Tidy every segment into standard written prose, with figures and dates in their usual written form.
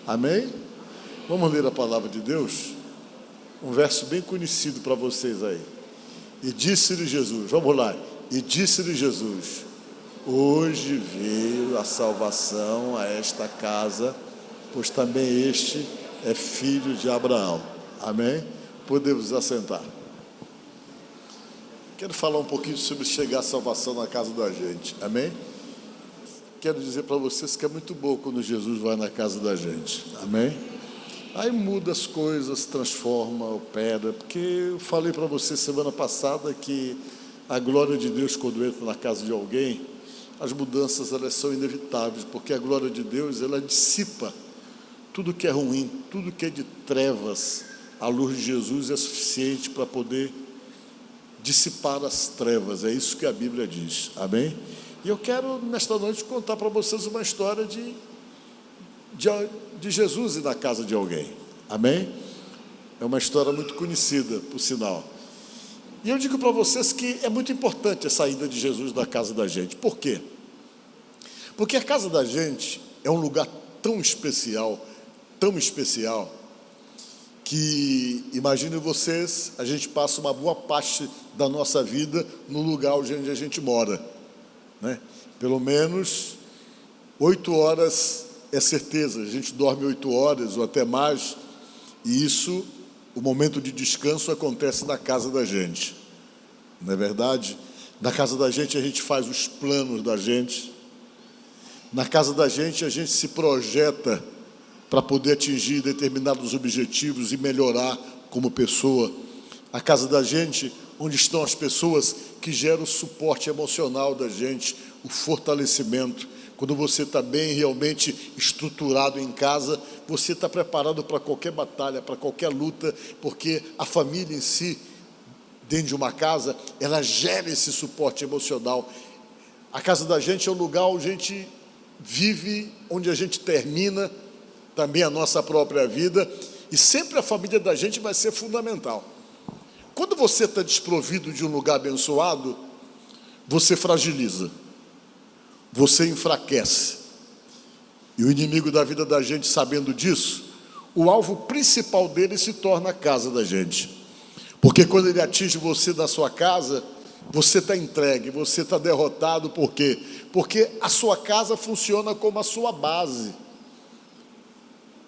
Amém? Vamos ler a palavra de Deus? Um verso bem conhecido para vocês aí. E disse-lhe Jesus, vamos lá. E disse-lhe Jesus: hoje veio a salvação a esta casa, pois também este é filho de Abraão. Amém? Podemos assentar. Quero falar um pouquinho sobre chegar a salvação na casa da gente. Amém? Quero dizer para vocês que é muito bom quando Jesus vai na casa da gente. Amém? Aí muda as coisas, transforma, opera. Porque eu falei para vocês semana passada que a glória de Deus, quando entra na casa de alguém, as mudanças elas são inevitáveis, porque a glória de Deus ela dissipa tudo que é ruim, tudo que é de trevas. A luz de Jesus é suficiente para poder dissipar as trevas. É isso que a Bíblia diz. Amém? E eu quero, nesta noite, contar para vocês uma história de Jesus ir na casa de alguém. Amém? É uma história muito conhecida, por sinal. E eu digo para vocês que é muito importante a saída de Jesus da casa da gente. Por quê? Porque a casa da gente é um lugar tão especial, que, imaginem vocês, a gente passa uma boa parte da nossa vida no lugar onde a gente mora, né? Pelo menos 8 horas é certeza, a gente dorme 8 horas ou até mais, e isso, o momento de descanso acontece na casa da gente, não é verdade? Na casa da gente a gente faz os planos da gente, na casa da gente a gente se projeta para poder atingir determinados objetivos e melhorar como pessoa. A casa da gente, onde estão as pessoas que geram o suporte emocional da gente, o fortalecimento. Quando você está bem, realmente estruturado em casa, você está preparado para qualquer batalha, para qualquer luta, porque a família em si, dentro de uma casa, ela gera esse suporte emocional. A casa da gente é o lugar onde a gente vive, onde a gente termina também a nossa própria vida, e sempre a família da gente vai ser fundamental. Quando você está desprovido de um lugar abençoado, você fragiliza, você enfraquece. E o inimigo da vida da gente, sabendo disso, o alvo principal dele se torna a casa da gente. Porque quando ele atinge você na sua casa, você está entregue, você está derrotado. Por quê? Porque a sua casa funciona como a sua base.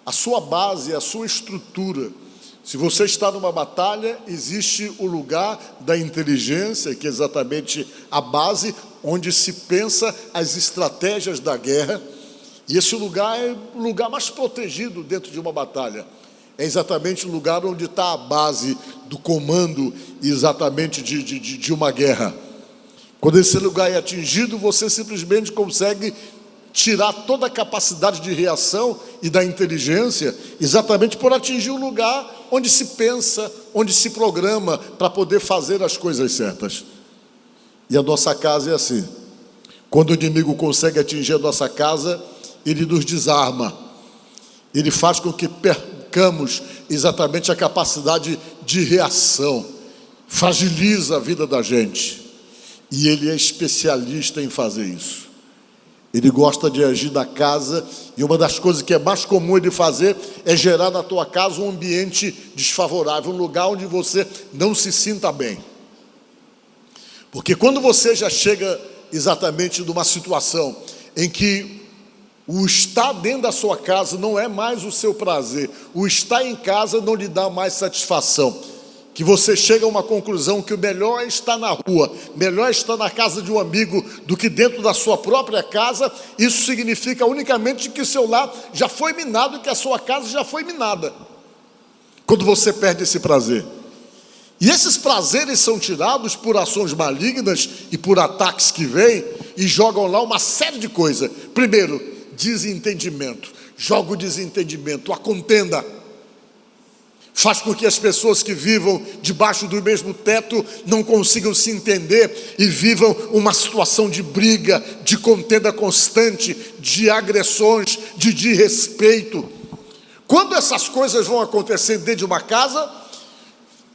A sua base, a sua estrutura. Se você está numa batalha, existe o lugar da inteligência, que é exatamente a base onde se pensa as estratégias da guerra. E esse lugar é o lugar mais protegido dentro de uma batalha. É exatamente o lugar onde está a base do comando, exatamente de uma guerra. Quando esse lugar é atingido, você simplesmente consegue tirar toda a capacidade de reação e da inteligência, exatamente por atingir o lugar onde se pensa, onde se programa para poder fazer as coisas certas. E a nossa casa é assim. Quando o inimigo consegue atingir a nossa casa, ele nos desarma. Ele faz com que percamos exatamente a capacidade de reação. Fragiliza a vida da gente. E ele é especialista em fazer isso. Ele gosta de agir na casa, e uma das coisas que é mais comum ele fazer é gerar na tua casa um ambiente desfavorável, um lugar onde você não se sinta bem. Porque quando você já chega exatamente numa situação em que o estar dentro da sua casa não é mais o seu prazer, o estar em casa não lhe dá mais satisfação, que você chega a uma conclusão que o melhor é estar na rua, melhor é estar na casa de um amigo do que dentro da sua própria casa, isso significa unicamente que o seu lar já foi minado, que a sua casa já foi minada, quando você perde esse prazer. E esses prazeres são tirados por ações malignas e por ataques que vêm e jogam lá uma série de coisas. Primeiro, desentendimento, joga o desentendimento, a contenda. Faz com que as pessoas que vivam debaixo do mesmo teto não consigam se entender e vivam uma situação de briga, de contenda constante, de agressões, de desrespeito. Quando essas coisas vão acontecer dentro de uma casa,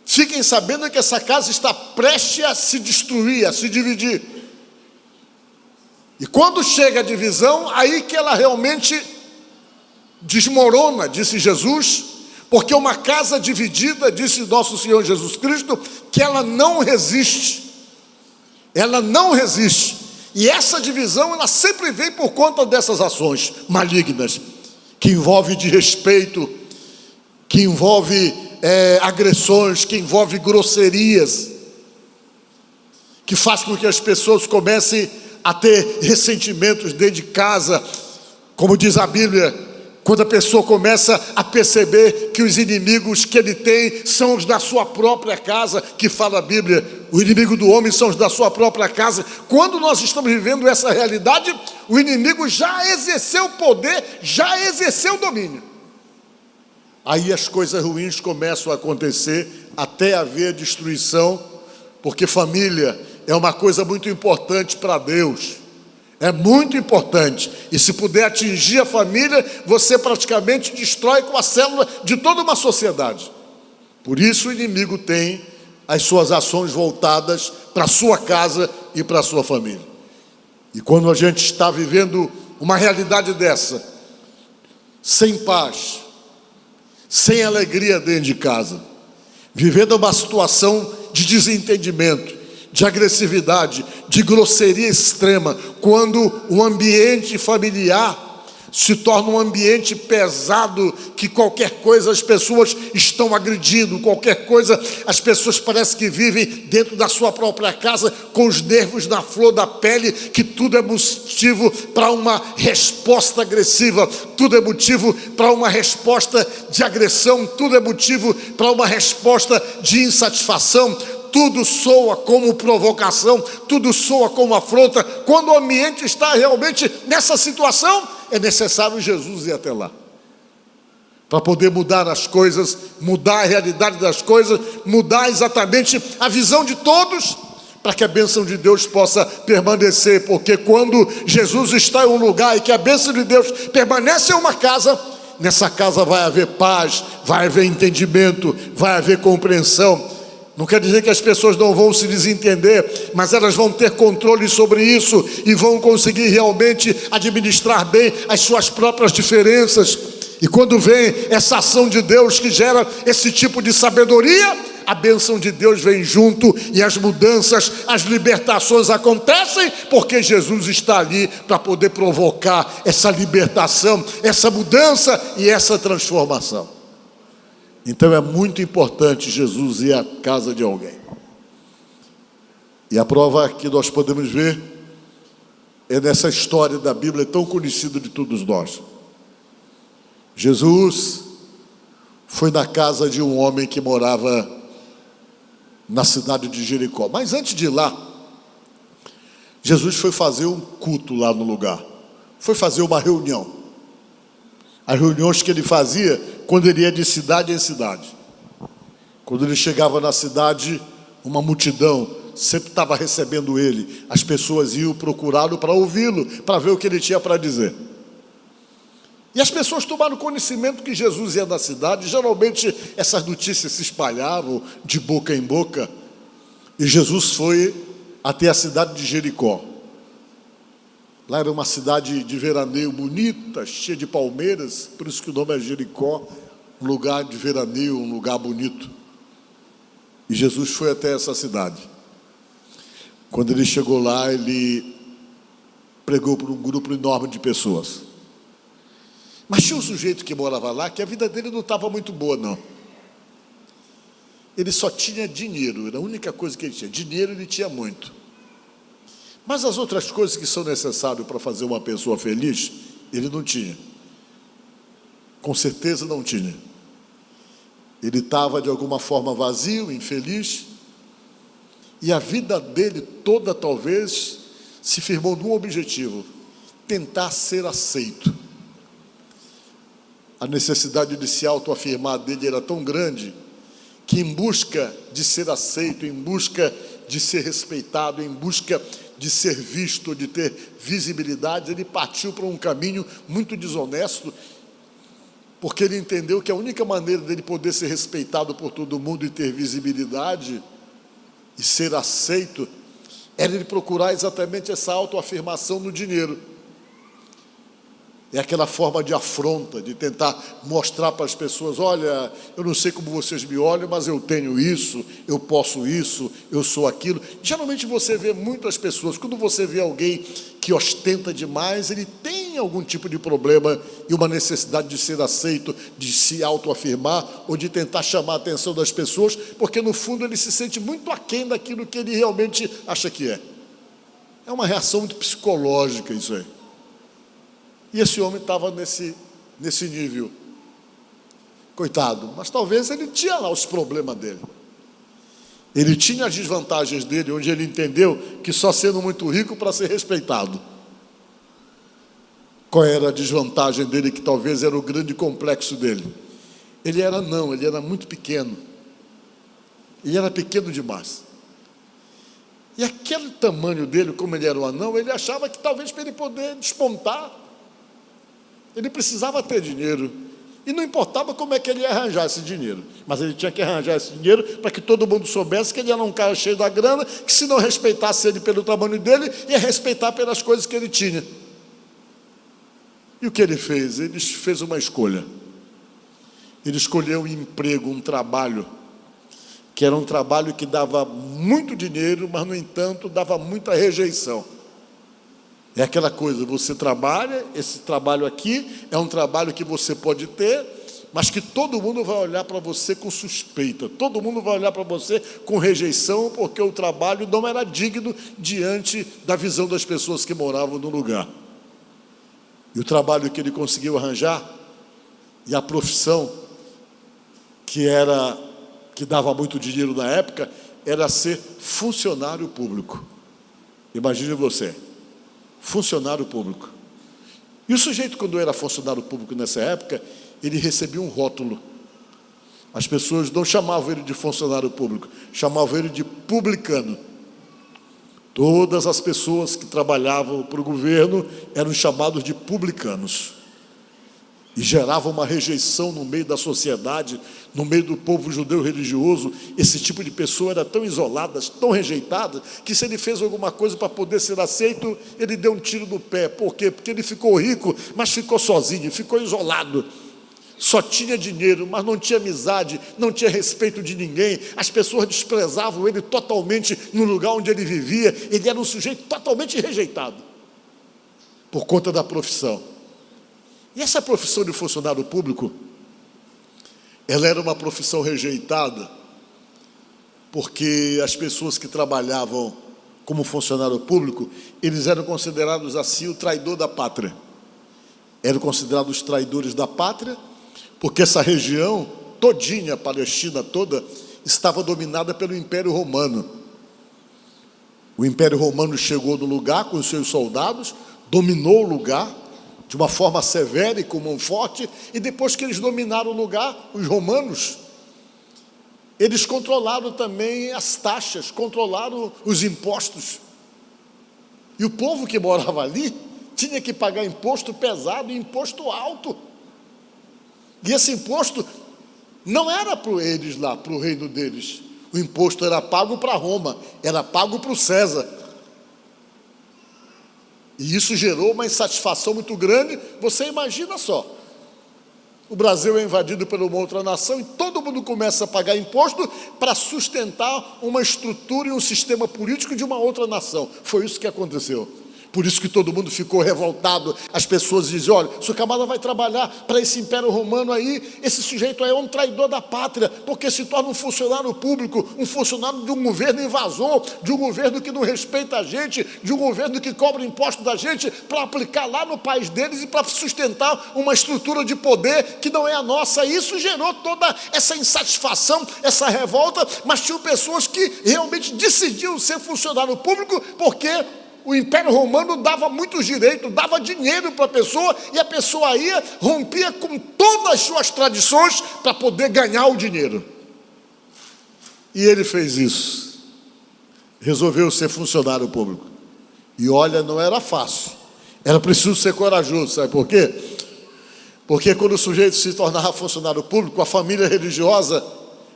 fiquem sabendo que essa casa está prestes a se destruir, a se dividir. E quando chega a divisão, aí que ela realmente desmorona, disse Jesus, porque uma casa dividida, disse nosso Senhor Jesus Cristo, que ela não resiste. Ela não resiste. E essa divisão, ela sempre vem por conta dessas ações malignas, que envolve desrespeito, que envolve agressões, que envolve grosserias, que faz com que as pessoas comecem a ter ressentimentos dentro de casa. Como diz a Bíblia, quando a pessoa começa a perceber que os inimigos que ele tem são os da sua própria casa, que fala a Bíblia, o inimigo do homem são os da sua própria casa. Quando nós estamos vivendo essa realidade, o inimigo já exerceu poder, já exerceu domínio. Aí as coisas ruins começam a acontecer, até haver destruição, porque família é uma coisa muito importante para Deus. É muito importante, e se puder atingir a família, você praticamente destrói com a célula de toda uma sociedade. Por isso o inimigo tem as suas ações voltadas para a sua casa e para a sua família. E quando a gente está vivendo uma realidade dessa, sem paz, sem alegria dentro de casa, vivendo uma situação de desentendimento, de agressividade, de grosseria extrema, quando o ambiente familiar se torna um ambiente pesado, que qualquer coisa as pessoas estão agredindo, qualquer coisa as pessoas parecem que vivem dentro da sua própria casa, com os nervos na flor da pele, que tudo é motivo para uma resposta agressiva, tudo é motivo para uma resposta de agressão, tudo é motivo para uma resposta de insatisfação. Tudo soa como provocação, tudo soa como afronta. Quando o ambiente está realmente nessa situação, é necessário Jesus ir até lá, para poder mudar as coisas, mudar a realidade das coisas, mudar exatamente a visão de todos, para que a bênção de Deus possa permanecer. Porque quando Jesus está em um lugar e que a bênção de Deus permanece em uma casa, nessa casa vai haver paz, vai haver entendimento, vai haver compreensão. Não quer dizer que as pessoas não vão se desentender, mas elas vão ter controle sobre isso e vão conseguir realmente administrar bem as suas próprias diferenças. E quando vem essa ação de Deus que gera esse tipo de sabedoria, a bênção de Deus vem junto e as mudanças, as libertações acontecem, porque Jesus está ali para poder provocar essa libertação, essa mudança e essa transformação. Então é muito importante Jesus ir à casa de alguém. E a prova que nós podemos ver é nessa história da Bíblia tão conhecida de todos nós. Jesus foi na casa de um homem que morava na cidade de Jericó. Mas antes de ir lá, Jesus foi fazer um culto lá no lugar. Foi fazer uma reunião. As reuniões que ele fazia quando ele ia de cidade em cidade. Quando ele chegava na cidade, uma multidão sempre estava recebendo ele. As pessoas iam procurá-lo para ouvi-lo, para ver o que ele tinha para dizer. E as pessoas tomaram conhecimento que Jesus ia na cidade. Geralmente essas notícias se espalhavam de boca em boca. E Jesus foi até a cidade de Jericó. Lá era uma cidade de veraneio bonita, cheia de palmeiras, por isso que o nome é Jericó, um lugar de veraneio, um lugar bonito. E Jesus foi até essa cidade. Quando ele chegou lá, ele pregou para um grupo enorme de pessoas. Mas tinha um sujeito que morava lá, que a vida dele não estava muito boa, não. Ele só tinha dinheiro, era a única coisa que ele tinha. Dinheiro ele tinha muito. Mas as outras coisas que são necessárias para fazer uma pessoa feliz, ele não tinha. Com certeza não tinha. Ele estava de alguma forma vazio, infeliz, e a vida dele toda talvez se firmou num objetivo: tentar ser aceito. A necessidade de se autoafirmar dele era tão grande, que em busca de ser aceito, em busca de ser respeitado, em busca de ser visto, de ter visibilidade, ele partiu para um caminho muito desonesto, porque ele entendeu que a única maneira dele poder ser respeitado por todo mundo e ter visibilidade e ser aceito era ele procurar exatamente essa autoafirmação no dinheiro. É aquela forma de afronta, de tentar mostrar para as pessoas: olha, eu não sei como vocês me olham, mas eu tenho isso, eu posso isso, eu sou aquilo. Geralmente você vê muitas pessoas, quando você vê alguém que ostenta demais, ele tem algum tipo de problema e uma necessidade de ser aceito, de se autoafirmar ou de tentar chamar a atenção das pessoas, porque no fundo ele se sente muito aquém daquilo que ele realmente acha que é. É uma reação muito psicológica isso aí. E esse homem estava nesse nível. Coitado, mas talvez ele tinha lá os problemas dele. Ele tinha as desvantagens dele, onde ele entendeu que só sendo muito rico para ser respeitado. Qual era a desvantagem dele, que talvez era o grande complexo dele? Ele era muito pequeno. Ele era pequeno demais. E aquele tamanho dele, como ele era um anão, ele achava que talvez para ele poder despontar, ele precisava ter dinheiro. E não importava como é que ele ia arranjar esse dinheiro, mas ele tinha que arranjar esse dinheiro para que todo mundo soubesse que ele era um cara cheio da grana, que se não respeitasse ele pelo tamanho dele, ia respeitar pelas coisas que ele tinha. E o que ele fez? Ele fez uma escolha. Ele escolheu um emprego, um trabalho, que era um trabalho que dava muito dinheiro, mas, no entanto, dava muita rejeição. É aquela coisa, você trabalha, esse trabalho aqui é um trabalho que você pode ter, mas que todo mundo vai olhar para você com suspeita, todo mundo vai olhar para você com rejeição, porque o trabalho não era digno diante da visão das pessoas que moravam no lugar. E o trabalho que ele conseguiu arranjar, e a profissão que dava muito dinheiro na época, era ser funcionário público. Imagine você, funcionário público. E o sujeito, quando era funcionário público nessa época, ele recebia um rótulo. As pessoas não chamavam ele de funcionário público, chamavam ele de publicano. Todas as pessoas que trabalhavam para o governo eram chamados de publicanos. E gerava uma rejeição no meio da sociedade, no meio do povo judeu religioso. Esse tipo de pessoa era tão isolada, tão rejeitada, que se ele fez alguma coisa para poder ser aceito, ele deu um tiro no pé. Por quê? Porque ele ficou rico, mas ficou sozinho, ficou isolado. Só tinha dinheiro, mas não tinha amizade, não tinha respeito de ninguém. As pessoas desprezavam ele totalmente no lugar onde ele vivia. Ele era um sujeito totalmente rejeitado, por conta da profissão. E essa profissão de funcionário público, ela era uma profissão rejeitada, porque as pessoas que trabalhavam como funcionário público, eles eram considerados assim o traidor da pátria. Eram considerados os traidores da pátria, porque essa região todinha, a Palestina toda, estava dominada pelo Império Romano. O Império Romano chegou no lugar com os seus soldados, dominou o lugar de uma forma severa e com mão forte, e depois que eles dominaram o lugar, os romanos, eles controlaram também as taxas, controlaram os impostos. E o povo que morava ali tinha que pagar imposto pesado e imposto alto. E esse imposto não era para eles lá, para o reino deles. O imposto era pago para Roma, era pago para o César. E isso gerou uma insatisfação muito grande. Você imagina só, o Brasil é invadido por uma outra nação e todo mundo começa a pagar imposto para sustentar uma estrutura e um sistema político de uma outra nação. Foi isso que aconteceu. Por isso que todo mundo ficou revoltado. As pessoas dizem: olha, se o camarada vai trabalhar para esse Império Romano aí, esse sujeito aí é um traidor da pátria, porque se torna um funcionário público, um funcionário de um governo invasor, de um governo que não respeita a gente, de um governo que cobra imposto da gente para aplicar lá no país deles e para sustentar uma estrutura de poder que não é a nossa. E isso gerou toda essa insatisfação, essa revolta, mas tinham pessoas que realmente decidiam ser funcionário público, porque o Império Romano dava muitos direitos, dava dinheiro para a pessoa, e a pessoa ia, rompia com todas as suas tradições para poder ganhar o dinheiro. E ele fez isso, resolveu ser funcionário público. E olha, não era fácil, era preciso ser corajoso, sabe por quê? Porque quando o sujeito se tornava funcionário público, a família religiosa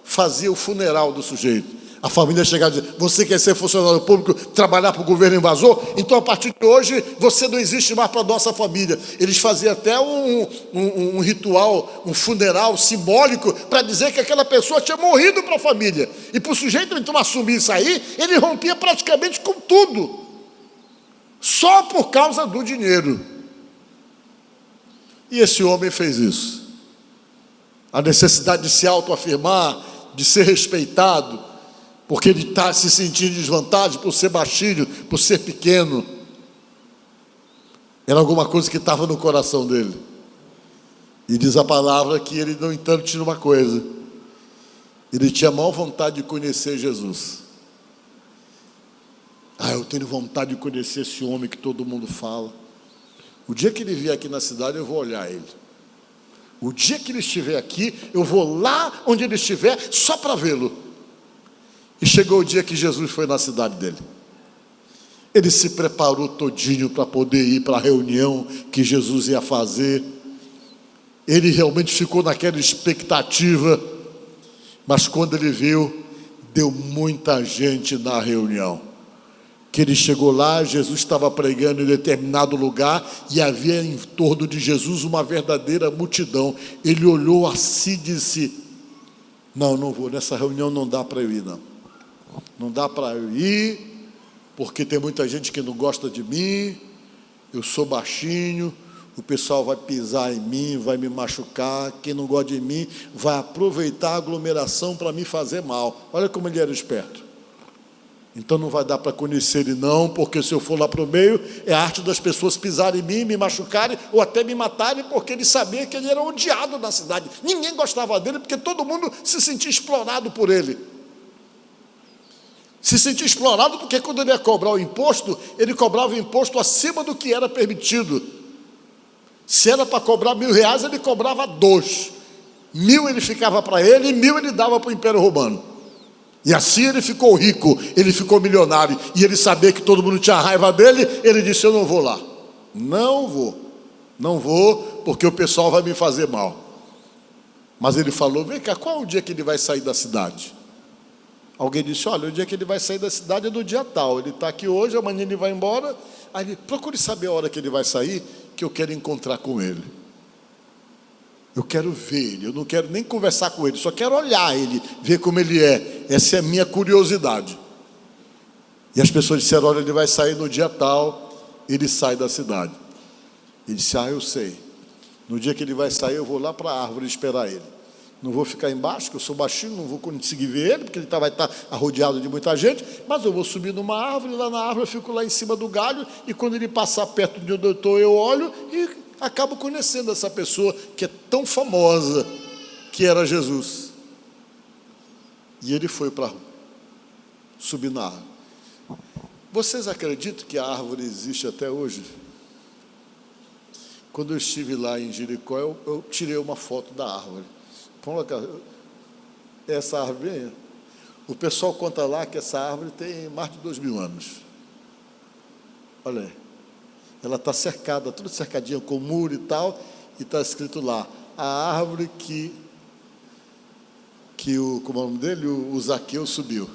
fazia o funeral do sujeito. A família chegar e dizer: você quer ser funcionário público, trabalhar para o governo invasor? Então, a partir de hoje, você não existe mais para a nossa família. Eles faziam até um ritual, um funeral simbólico, para dizer que aquela pessoa tinha morrido para a família. E para o sujeito então assumir isso aí, ele rompia praticamente com tudo, só por causa do dinheiro. E esse homem fez isso. A necessidade de se autoafirmar, de ser respeitado, porque ele está se sentindo em desvantagem por ser baixinho, por ser pequeno. Era alguma coisa que estava no coração dele. E diz a palavra que ele, no entanto, tinha uma coisa: ele tinha maior vontade de conhecer Jesus. Eu tenho vontade de conhecer esse homem que todo mundo fala. O dia que ele vier aqui na cidade, eu vou olhar ele. O dia que ele estiver aqui, eu vou lá onde ele estiver, só para vê-lo. E chegou o dia que Jesus foi na cidade dele. Ele se preparou todinho para poder ir para a reunião que Jesus ia fazer. Ele realmente ficou naquela expectativa. Mas quando ele viu, deu muita gente na reunião. Que ele chegou lá, Jesus estava pregando em determinado lugar e havia em torno de Jesus uma verdadeira multidão. Ele olhou assim e disse: não vou, nessa reunião não dá para eu ir, não. Não dá para eu ir, porque tem muita gente que não gosta de mim, eu sou baixinho, o pessoal vai pisar em mim, vai me machucar, quem não gosta de mim vai aproveitar a aglomeração para me fazer mal. Olha como ele era esperto. Então não vai dar para conhecer ele não, porque se eu for lá para o meio, é a arte das pessoas pisarem em mim, me machucarem ou até me matarem, porque ele sabia que ele era odiado na cidade. Ninguém gostava dele, porque todo mundo se sentia explorado por ele. Se sentia explorado porque quando ele ia cobrar o imposto, ele cobrava o imposto acima do que era permitido. Se era para cobrar R$1.000, ele cobrava 2. 1.000 ele ficava para ele e 1.000 ele dava para o Império Romano. E assim ele ficou rico, ele ficou milionário. E ele sabia que todo mundo tinha raiva dele, ele disse: eu não vou lá. Não vou, porque o pessoal vai me fazer mal. Mas ele falou: vem cá, qual é o dia que ele vai sair da cidade? Alguém disse: olha, o dia que ele vai sair da cidade é do dia tal. Ele está aqui hoje, amanhã ele vai embora. Aí ele: procure saber a hora que ele vai sair, que eu quero encontrar com ele. Eu quero ver ele, eu não quero nem conversar com ele, só quero olhar ele, ver como ele é. Essa é a minha curiosidade. E as pessoas disseram: olha, ele vai sair no dia tal, ele sai da cidade. Ele disse: eu sei. No dia que ele vai sair, eu vou lá para a árvore esperar ele. Não vou ficar embaixo, porque eu sou baixinho, não vou conseguir ver ele, porque ele vai estar rodeado de muita gente, mas eu vou subir numa árvore, lá na árvore eu fico lá em cima do galho, e quando ele passar perto de onde eu estou, eu olho e acabo conhecendo essa pessoa que é tão famosa, que era Jesus. E ele foi para subir na árvore. Vocês acreditam que a árvore existe até hoje? Quando eu estive lá em Jericó, eu tirei uma foto da árvore. Essa árvore, o pessoal conta lá que essa árvore tem mais de 2.000 anos. Olha aí. Ela está cercada, tudo cercadinha com muro e tal, e está escrito lá: a árvore que como é o nome dele? O Zaqueu subiu.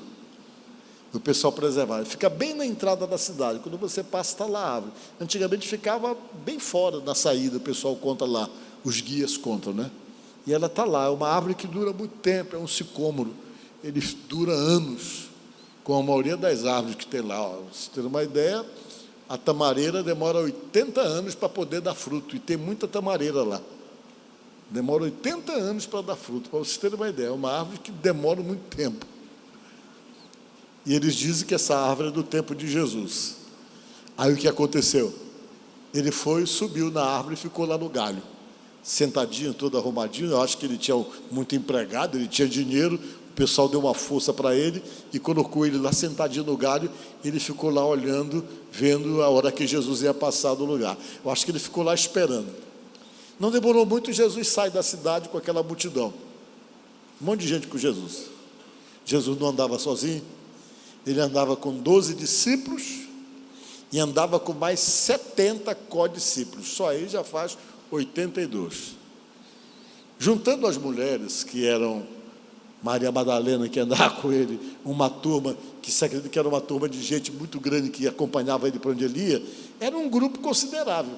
O pessoal preservava. Fica bem na entrada da cidade. Quando você passa, está lá a árvore. Antigamente ficava bem fora na saída, o pessoal conta lá, os guias contam, né? E ela está lá, é uma árvore que dura muito tempo, é um sicômoro. Ele dura anos, com a maioria das árvores que tem lá. Para vocês terem uma ideia, a tamareira demora 80 anos para poder dar fruto, e tem muita tamareira lá. Demora 80 anos para dar fruto, para vocês terem uma ideia. É uma árvore que demora muito tempo. E eles dizem que essa árvore é do tempo de Jesus. Aí o que aconteceu? Ele foi, subiu na árvore e ficou lá no galho, sentadinho, todo arrumadinho. Eu acho que ele tinha muito empregado, ele tinha dinheiro, o pessoal deu uma força para ele e colocou ele lá sentadinho no galho. Ele ficou lá olhando, vendo a hora que Jesus ia passar do lugar. Eu acho que ele ficou lá esperando. Não demorou muito, Jesus sai da cidade com aquela multidão, um monte de gente com Jesus. Jesus não andava sozinho, ele andava com 12 discípulos e andava com mais 70 codiscípulos. Só aí já faz 82. Juntando as mulheres que eram Maria Madalena, que andava com ele, uma turma, que se acredita que era uma turma de gente muito grande que acompanhava ele para onde ele ia, era um grupo considerável.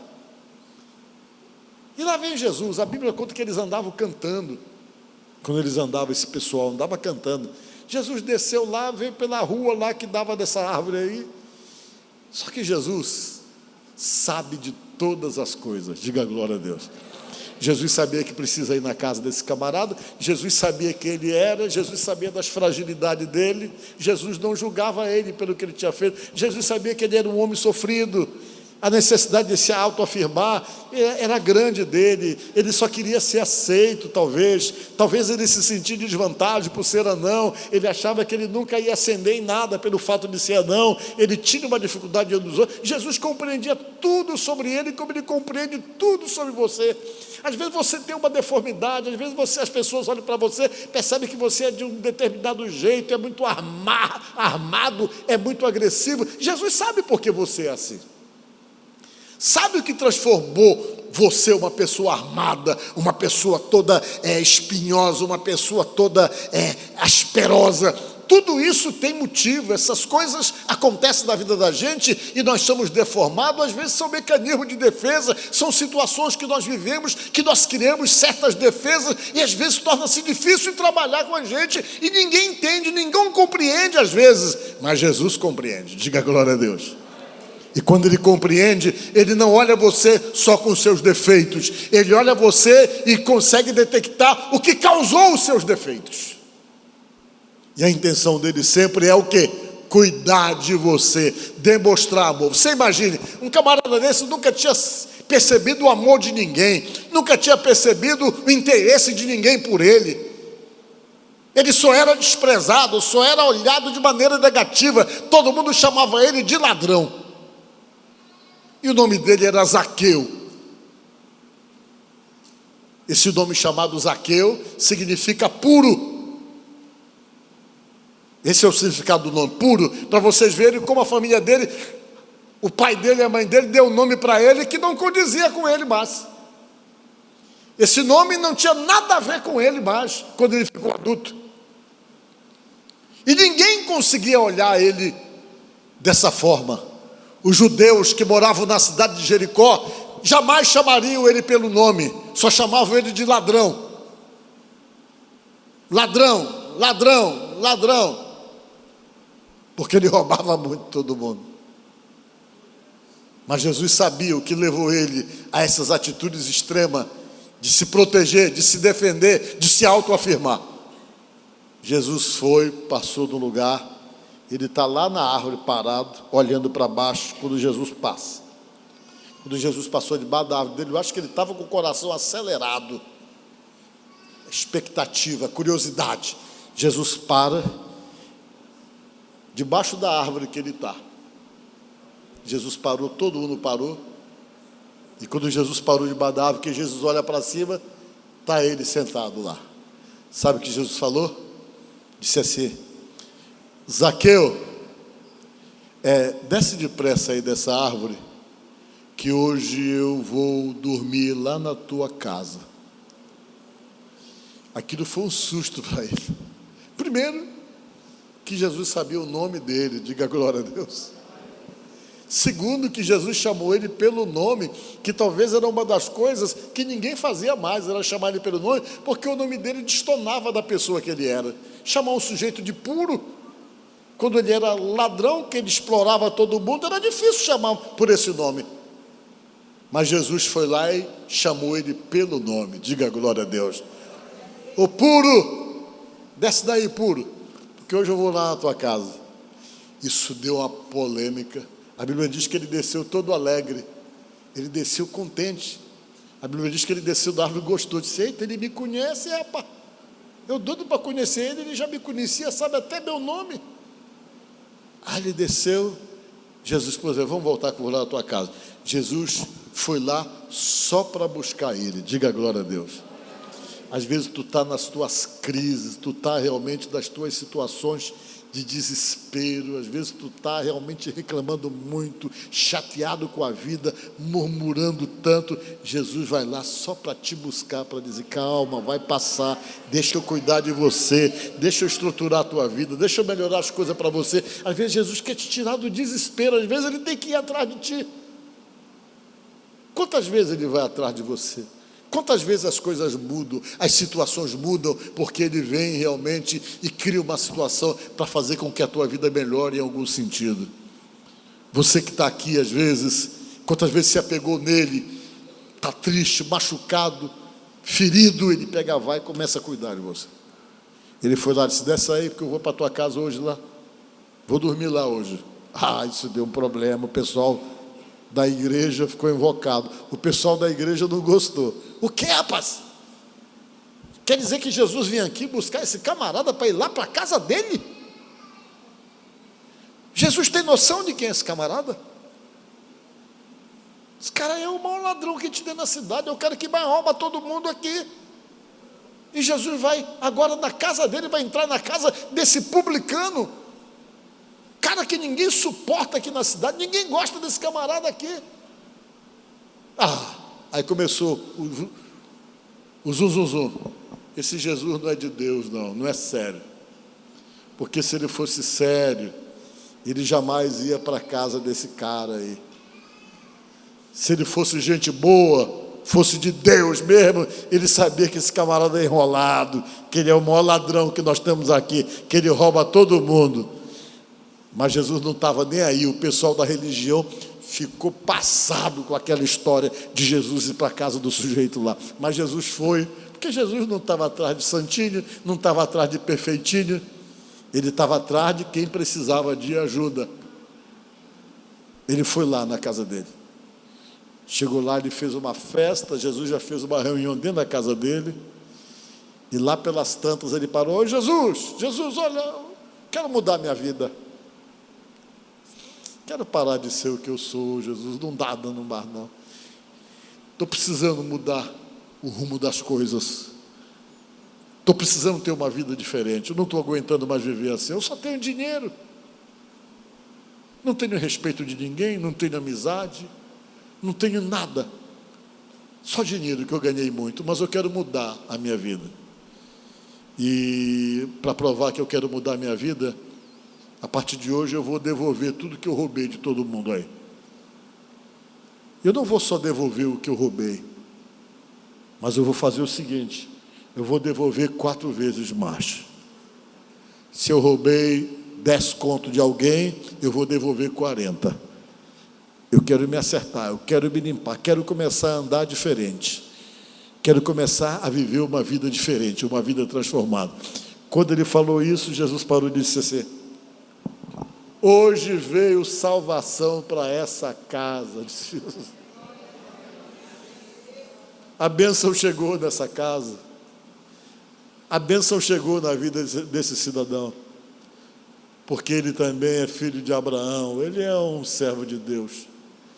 E lá vem Jesus, a Bíblia conta que eles andavam cantando, quando eles andavam, esse pessoal andava cantando. Jesus desceu lá, veio pela rua lá que dava dessa árvore aí, só que Jesus sabe de todas as coisas, diga glória a Deus. Jesus sabia que precisa ir na casa desse camarada, Jesus sabia quem ele era, Jesus sabia das fragilidades dele, Jesus não julgava ele pelo que ele tinha feito, Jesus sabia que ele era um homem sofrido, a necessidade de se autoafirmar era grande dele, ele só queria ser aceito, talvez ele se sentia de desvantagem por ser anão, ele achava que ele nunca ia ascender em nada pelo fato de ser anão, ele tinha uma dificuldade diante dos outros. Jesus compreendia tudo sobre ele, como ele compreende tudo sobre você. Às vezes você tem uma deformidade, às vezes as pessoas olham para você, percebem que você é de um determinado jeito, é muito armado, é muito agressivo. Jesus sabe por que você é assim. Sabe o que transformou você uma pessoa armada, uma pessoa toda espinhosa, uma pessoa toda asperosa? Tudo isso tem motivo, essas coisas acontecem na vida da gente e nós somos deformados, às vezes são mecanismos de defesa, são situações que nós vivemos, que nós criamos certas defesas e às vezes torna-se difícil trabalhar com a gente e ninguém entende, ninguém compreende às vezes, mas Jesus compreende, diga glória a Deus. E quando ele compreende, ele não olha você só com os seus defeitos, ele olha você e consegue detectar o que causou os seus defeitos. E a intenção dele sempre é o quê? Cuidar de você, demonstrar amor. Você imagine, um camarada desse nunca tinha percebido o amor de ninguém, nunca tinha percebido o interesse de ninguém por ele. Ele só era desprezado, só era olhado de maneira negativa, todo mundo chamava ele de ladrão. E o nome dele era Zaqueu. Esse nome chamado Zaqueu significa puro. Esse é o significado do nome, puro, para vocês verem como a família dele, o pai dele e a mãe dele deu um nome para ele que não condizia com ele mais. Esse nome não tinha nada a ver com ele mais, quando ele ficou adulto. E ninguém conseguia olhar ele dessa forma. Os judeus que moravam na cidade de Jericó jamais chamariam ele pelo nome, só chamavam ele de ladrão. Ladrão, ladrão, ladrão. Porque ele roubava muito todo mundo. Mas Jesus sabia o que levou ele a essas atitudes extremas, de se proteger, de se defender, de se autoafirmar. Jesus foi, passou no lugar. Ele está lá na árvore parado, olhando para baixo, quando Jesus passa. Quando Jesus passou debaixo da árvore dele, eu acho que ele estava com o coração acelerado. Expectativa, curiosidade. Jesus para, debaixo da árvore que ele está. Jesus parou, todo mundo parou. E quando Jesus parou debaixo da árvore, que Jesus olha para cima, está ele sentado lá. Sabe o que Jesus falou? Disse assim: Zaqueu, desce depressa aí dessa árvore, que hoje eu vou dormir lá na tua casa. Aquilo foi um susto para ele. Primeiro, que Jesus sabia o nome dele, diga glória a Deus. Segundo, que Jesus chamou ele pelo nome, que talvez era uma das coisas que ninguém fazia mais, era chamar ele pelo nome, porque o nome dele destoava da pessoa que ele era. Chamar um sujeito de puro, quando ele era ladrão, que ele explorava todo mundo, era difícil chamar por esse nome. Mas Jesus foi lá e chamou ele pelo nome, diga glória a Deus. Ô puro, desce daí puro, porque hoje eu vou lá na tua casa. Isso deu uma polêmica. A Bíblia diz que ele desceu todo alegre, ele desceu contente. A Bíblia diz que ele desceu da árvore e gostou, disse: eita, ele me conhece, rapaz. Eu doido para conhecer ele já me conhecia, sabe até meu nome. Aí ele desceu, Jesus falou: vamos voltar com lá na tua casa. Jesus foi lá só para buscar ele, diga glória a Deus. Às vezes tu está nas tuas crises, tu está realmente nas tuas situações de desespero, às vezes tu está realmente reclamando muito, chateado com a vida, murmurando tanto, Jesus vai lá só para te buscar, para dizer, calma, vai passar, deixa eu cuidar de você, deixa eu estruturar a tua vida, deixa eu melhorar as coisas para você. Às vezes Jesus quer te tirar do desespero, às vezes Ele tem que ir atrás de ti. Quantas vezes Ele vai atrás de você? Quantas vezes as coisas mudam, as situações mudam, porque Ele vem realmente e cria uma situação para fazer com que a tua vida melhore em algum sentido. Você que está aqui, às vezes, quantas vezes se apegou nele, está triste, machucado, ferido, Ele pega, vai e começa a cuidar de você. Ele foi lá e disse, desce aí, porque eu vou para a tua casa hoje lá, vou dormir lá hoje. Isso deu um problema, o pessoal da igreja ficou invocado. O pessoal da igreja não gostou. O que, rapaz? Quer dizer que Jesus vinha aqui buscar esse camarada para ir lá para a casa dele? Jesus tem noção de quem é esse camarada? Esse cara é o maior ladrão que a gente tem na cidade, é o cara que mais rouba todo mundo aqui. E Jesus vai agora na casa dele, vai entrar na casa desse publicano, cara que ninguém suporta aqui na cidade, ninguém gosta desse camarada aqui. Aí começou o zum. Esse Jesus não é de Deus, não é sério. Porque se ele fosse sério, ele jamais ia para a casa desse cara aí. Se ele fosse gente boa, fosse de Deus mesmo, ele sabia que esse camarada é enrolado, que ele é o maior ladrão que nós temos aqui, que ele rouba todo mundo. Mas Jesus não estava nem aí. O pessoal da religião ficou passado com aquela história de Jesus ir para a casa do sujeito lá. Mas Jesus foi, porque Jesus não estava atrás de santinho, não estava atrás de perfeitinho, ele estava atrás de quem precisava de ajuda. Ele foi lá na casa dele. Chegou lá, ele fez uma festa, Jesus já fez uma reunião dentro da casa dele, e lá pelas tantas ele parou, Ô Jesus, olha, eu quero mudar minha vida. Quero parar de ser o que eu sou, Jesus, não dá dando mais não. Estou precisando mudar o rumo das coisas. Estou precisando ter uma vida diferente. Eu não estou aguentando mais viver assim. Eu só tenho dinheiro. Não tenho respeito de ninguém, não tenho amizade, não tenho nada. Só dinheiro que eu ganhei muito, mas eu quero mudar a minha vida. E para provar que eu quero mudar a minha vida, a partir de hoje eu vou devolver tudo que eu roubei de todo mundo aí. Eu não vou só devolver o que eu roubei, mas eu vou fazer o seguinte, eu vou devolver 4 vezes mais. Se eu roubei 10 contos de alguém, eu vou devolver 40. Eu quero me acertar, eu quero me limpar, quero começar a andar diferente. Quero começar a viver uma vida diferente, uma vida transformada. Quando ele falou isso, Jesus parou e disse assim, hoje veio salvação para essa casa. A bênção chegou nessa casa. A bênção chegou na vida desse cidadão. Porque ele também é filho de Abraão. Ele é um servo de Deus.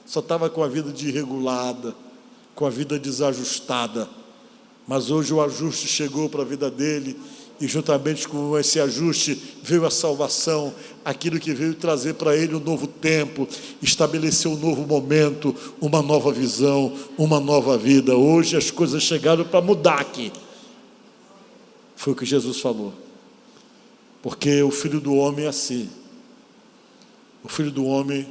Só estava com a vida desregulada, com a vida desajustada. Mas hoje o ajuste chegou para a vida dele. E juntamente com esse ajuste veio a salvação, aquilo que veio trazer para ele um novo tempo, estabelecer um novo momento, uma nova visão, uma nova vida. Hoje as coisas chegaram para mudar aqui. Foi o que Jesus falou. Porque o Filho do Homem é assim. O Filho do Homem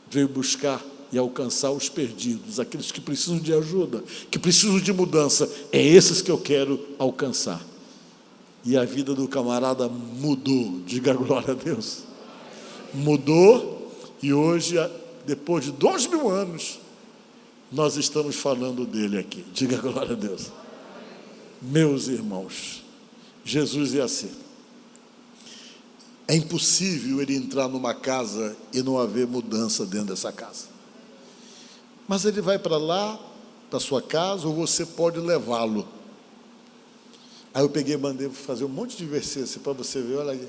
veio buscar e alcançar os perdidos, aqueles que precisam de ajuda, que precisam de mudança. É esses que eu quero alcançar. E a vida do camarada mudou, diga glória a Deus. Mudou, e hoje, depois de 2000 anos, nós estamos falando dele aqui, diga glória a Deus. Meus irmãos, Jesus é assim. É impossível ele entrar numa casa e não haver mudança dentro dessa casa. Mas ele vai para lá, para sua casa, ou você pode levá-lo. Aí eu peguei e mandei fazer um monte de versículos para você ver, olha aí.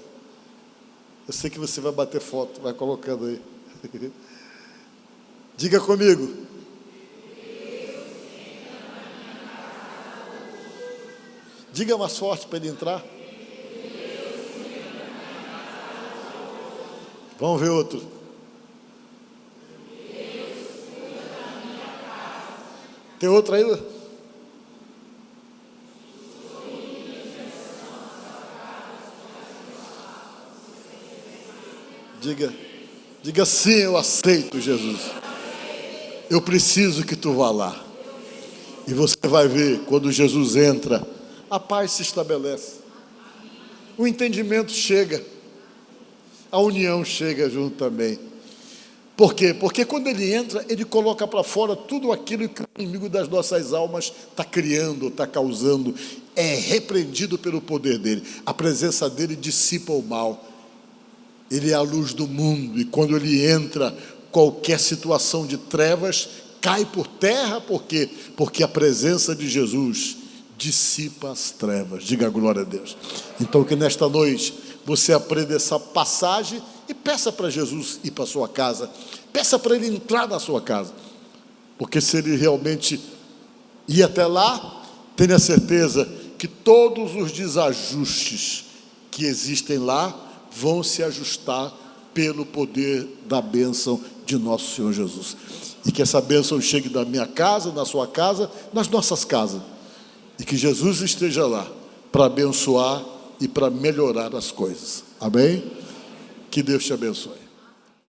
Eu sei que você vai bater foto, vai colocando aí. Diga comigo. Diga mais forte para ele entrar. Vamos ver outro. Tem outro aí? Diga sim, eu aceito, Jesus. Eu preciso que tu vá lá. E você vai ver, quando Jesus entra, a paz se estabelece. O entendimento chega. A união chega junto também. Por quê? Porque quando ele entra, ele coloca para fora tudo aquilo que o inimigo das nossas almas está criando, está causando. É repreendido pelo poder dele. A presença dele dissipa o mal. Ele é a luz do mundo. E quando ele entra, qualquer situação de trevas cai por terra. Por quê? Porque a presença de Jesus dissipa as trevas. Diga glória a Deus. Então que nesta noite você aprenda essa passagem e peça para Jesus ir para a sua casa. Peça para ele entrar na sua casa. Porque se ele realmente ir até lá, tenha certeza que todos os desajustes que existem lá vão se ajustar pelo poder da bênção de nosso Senhor Jesus. E que essa bênção chegue da minha casa, na sua casa, nas nossas casas. E que Jesus esteja lá para abençoar e para melhorar as coisas. Amém? Que Deus te abençoe.